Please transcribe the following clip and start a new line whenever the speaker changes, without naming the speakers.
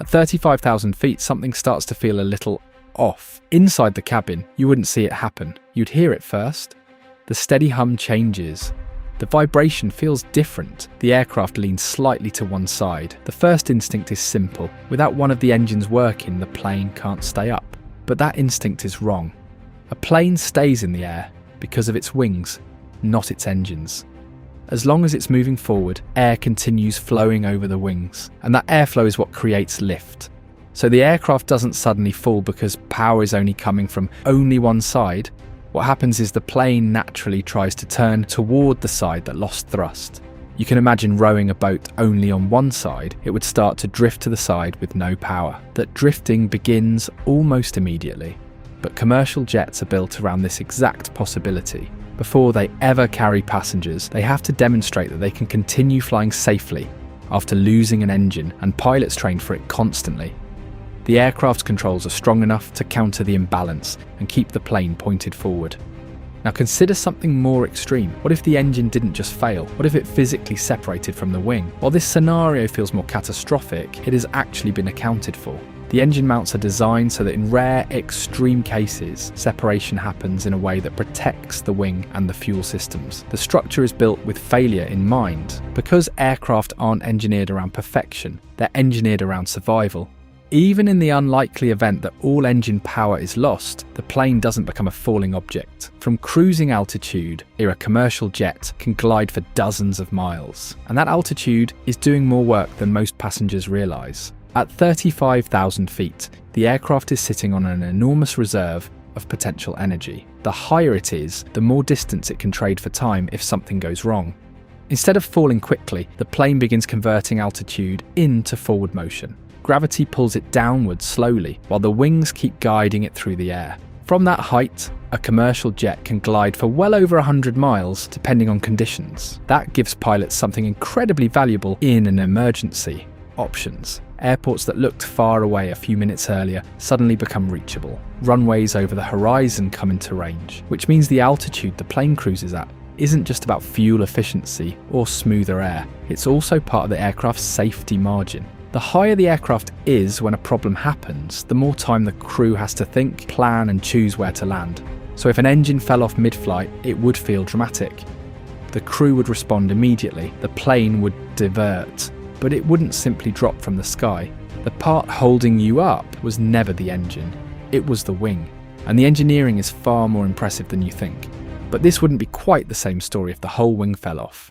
At 35,000 feet, something starts to feel a little off. Inside the cabin, you wouldn't see it happen. You'd hear it first. The steady hum changes. The vibration feels different. The aircraft leans slightly to one side. The first instinct is simple. Without one of the engines working, the plane can't stay up. But that instinct is wrong. A plane stays in the air because of its wings, not its engines. As long as it's moving forward, air continues flowing over the wings, and that airflow is what creates lift. So the aircraft doesn't suddenly fall because power is only coming from only one side. What happens is the plane naturally tries to turn toward the side that lost thrust. You can imagine rowing a boat only on one side. It would start to drift to the side with no power. That drifting begins almost immediately. But commercial jets are built around this exact possibility. Before they ever carry passengers, they have to demonstrate that they can continue flying safely after losing an engine, and pilots train for it constantly. The aircraft's controls are strong enough to counter the imbalance and keep the plane pointed forward. Now consider something more extreme. What if the engine didn't just fail? What if it physically separated from the wing? While this scenario feels more catastrophic, it has actually been accounted for. The engine mounts are designed so that in rare, extreme cases, separation happens in a way that protects the wing and the fuel systems. The structure is built with failure in mind. Because aircraft aren't engineered around perfection, they're engineered around survival. Even in the unlikely event that all engine power is lost, the plane doesn't become a falling object. From cruising altitude, a commercial jet can glide for dozens of miles. And that altitude is doing more work than most passengers realise. At 35,000 feet, the aircraft is sitting on an enormous reserve of potential energy. The higher it is, the more distance it can trade for time if something goes wrong. Instead of falling quickly, the plane begins converting altitude into forward motion. Gravity pulls it downwards slowly, while the wings keep guiding it through the air. From that height, a commercial jet can glide for well over 100 miles, depending on conditions. That gives pilots something incredibly valuable in an emergency: options. Airports that looked far away a few minutes earlier suddenly become reachable. Runways over the horizon come into range, which means the altitude the plane cruises at isn't just about fuel efficiency or smoother air. It's also part of the aircraft's safety margin. The higher the aircraft is when a problem happens, the more time the crew has to think, plan, and choose where to land. So if an engine fell off mid-flight, it would feel dramatic. The crew would respond immediately. The plane would divert, but it wouldn't simply drop from the sky. The part holding you up was never the engine. It was the wing. And the engineering is far more impressive than you think. But this wouldn't be quite the same story if the whole wing fell off.